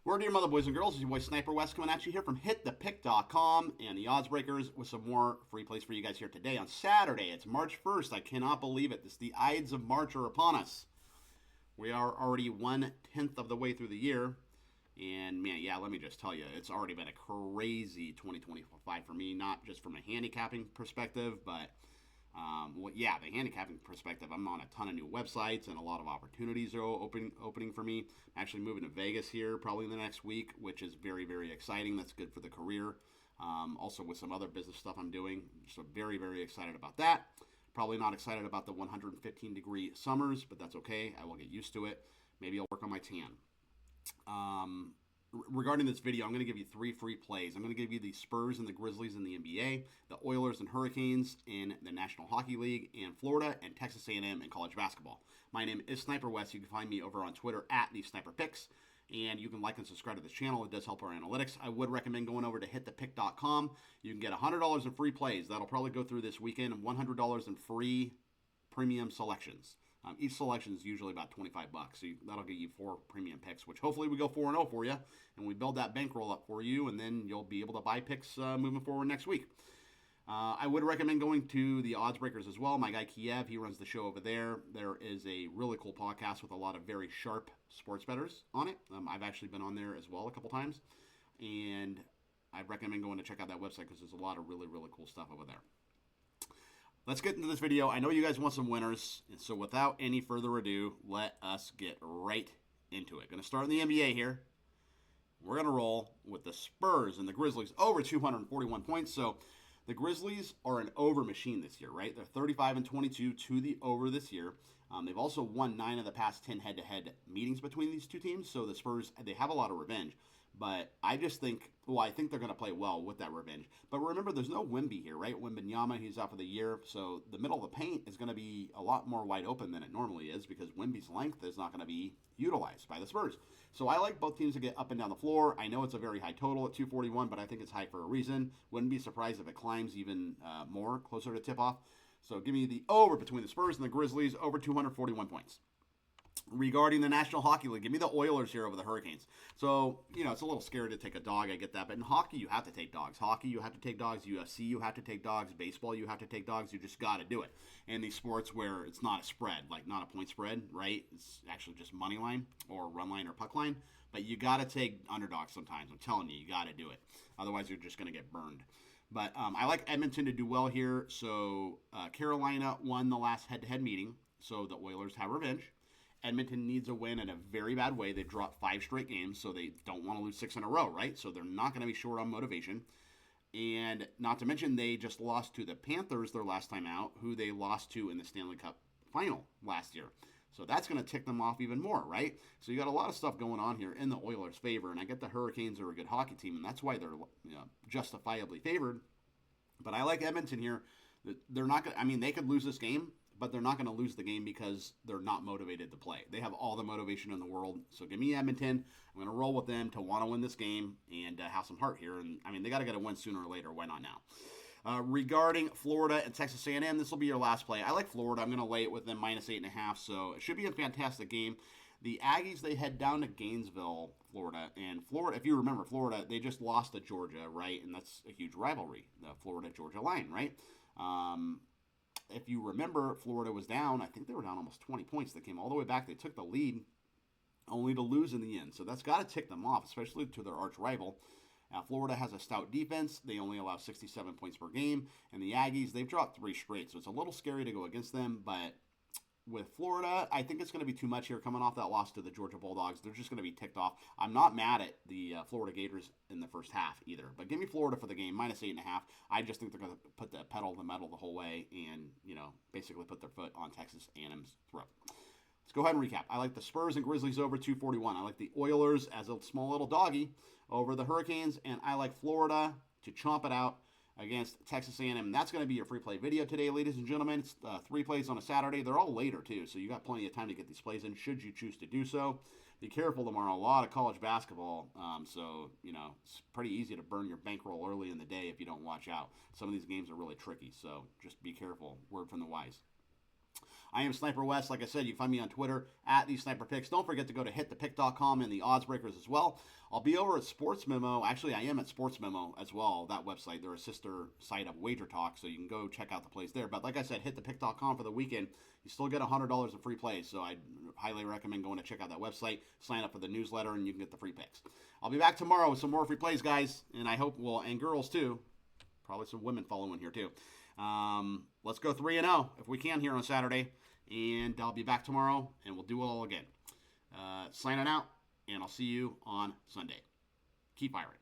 Word to your mother, boys and girls. It's your boy Sniper Wes coming at you here from hitthepick.com and the odds breakers with some more free plays for you guys here today on Saturday. It's March 1st. I cannot believe it. The Ides of March are upon us. We are already 1/10 of the way through the year. And man, yeah, let me just tell you, it's already been a crazy 2025 for me, not just from a handicapping perspective, but the handicapping perspective, I'm on a ton of new websites and a lot of opportunities are opening for me. I'm actually moving to Vegas here probably in the next week, which is very, very exciting. That's good for the career. Also with some other business stuff I'm doing. So very, very excited about that. Probably not excited about the 115-degree summers, but that's okay. I will get used to it. Maybe I'll work on my tan. Regarding this video, I'm going to give you 3 free plays. I'm going to give you the Spurs and the Grizzlies in the NBA, the Oilers and Hurricanes in the National Hockey League, and Florida and Texas A&M in college basketball. My name is Sniper Wes. You can find me over on Twitter at the Sniper Picks, and you can like and subscribe to this channel. It does help our analytics. I would recommend going over to hitthepick.com. You can get $100 in free plays. That'll probably go through this weekend, and $100 in free premium selections. Each selection is usually about $25, so that'll get you 4 premium picks, which hopefully we go 4-0 for you, and we build that bankroll up for you, and then you'll be able to buy picks moving forward next week. I would recommend going to the odds breakers as well. My guy Kiev, he runs the show over there. There is a really cool podcast with a lot of very sharp sports bettors on it. I've actually been on there as well a couple times, and I recommend going to check out that website because there's a lot of really, really cool stuff over there. Let's get into this video. I know you guys want some winners, and so without any further ado, let us get right into it. Going to start in the NBA here. We're going to roll with the Spurs and the Grizzlies over 241 points. So the Grizzlies are an over machine this year, right? They're 35-22 to the over this year. They've also won 9 of the past 10 head-to-head meetings between these two teams. So the Spurs, they have a lot of revenge. But I just think, I think they're going to play well with that revenge. But remember, there's no Wemby here, right? Wembanyama, he's out for the year. So the middle of the paint is going to be a lot more wide open than it normally is because Wemby's length is not going to be utilized by the Spurs. So I like both teams to get up and down the floor. I know it's a very high total at 241, but I think it's high for a reason. Wouldn't be surprised if it climbs even more closer to tip-off. So give me the over between the Spurs and the Grizzlies, over 241 points. Regarding the National Hockey League, give me the Oilers here over the Hurricanes. So, it's a little scary to take a dog, I get that. But in hockey, you have to take dogs. Hockey, you have to take dogs. UFC, you have to take dogs. Baseball, you have to take dogs. You just got to do it. And these sports where it's not a spread, like not a point spread, right? It's actually just money line or run line or puck line. But you got to take underdogs sometimes. I'm telling you, you got to do it. Otherwise, you're just going to get burned. But I like Edmonton to do well here. So Carolina won the last head-to-head meeting. So the Oilers have revenge. Edmonton needs a win in a very bad way. They've dropped 5 straight games, so they don't want to lose 6 in a row, right? So they're not going to be short on motivation. And not to mention, they just lost to the Panthers their last time out, who they lost to in the Stanley Cup final last year. So that's going to tick them off even more, right? So you got a lot of stuff going on here in the Oilers' favor, and I get the Hurricanes are a good hockey team, and that's why they're justifiably favored. But I like Edmonton here. They're not going to, they could lose this game, but they're not going to lose the game because they're not motivated to play. They have all the motivation in the world. So give me Edmonton. I'm going to roll with them to want to win this game and have some heart here. And they got to get a win sooner or later. Why not now? Regarding Florida and Texas A&M, this will be your last play. I like Florida. I'm going to lay it with them -8.5. So it should be a fantastic game. The Aggies, they head down to Gainesville, Florida. And Florida, if you remember, Florida, they just lost to Georgia, right? And that's a huge rivalry, the Florida-Georgia line, right? If you remember, Florida was down. I think they were down almost 20 points. They came all the way back. They took the lead only to lose in the end. So that's got to tick them off, especially to their arch rival. Florida has a stout defense. They only allow 67 points per game. And the Aggies, they've dropped 3 straight. So it's a little scary to go against them. But with Florida, I think it's going to be too much here coming off that loss to the Georgia Bulldogs. They're just going to be ticked off. I'm not mad at the Florida Gators in the first half either. But give me Florida for the game, -8.5. I just think they're going to put the pedal to the metal the whole way and, basically put their foot on Texas A&M's throat. Let's go ahead and recap. I like the Spurs and Grizzlies over 241. I like the Oilers as a small little doggy over the Hurricanes. And I like Florida to chomp it out against Texas A&M. And that's going to be your free play video today, ladies and gentlemen. It's 3 plays on a Saturday. They're all later, too, so you got plenty of time to get these plays in should you choose to do so. Be careful tomorrow. A lot of college basketball, so, it's pretty easy to burn your bankroll early in the day if you don't watch out. Some of these games are really tricky, so just be careful. Word from the wise. I am Sniper Wes. Like I said, you can find me on Twitter at these Sniper Picks. Don't forget to go to hitthepick.com and the odds breakers as well. I'll be over at Sports Memo. Actually, I am at Sports Memo as well, that website. They're a sister site of Wager Talk, so you can go check out the plays there. But like I said, hitthepick.com for the weekend. You still get $100 in free plays, so I highly recommend going to check out that website, sign up for the newsletter, and you can get the free picks. I'll be back tomorrow with some more free plays, guys, and I hope, well, and girls too. Probably some women following here too. Let's go 3-0 if we can here on Saturday, and I'll be back tomorrow, and we'll do it all again. Signing out, and I'll see you on Sunday. Keep firing.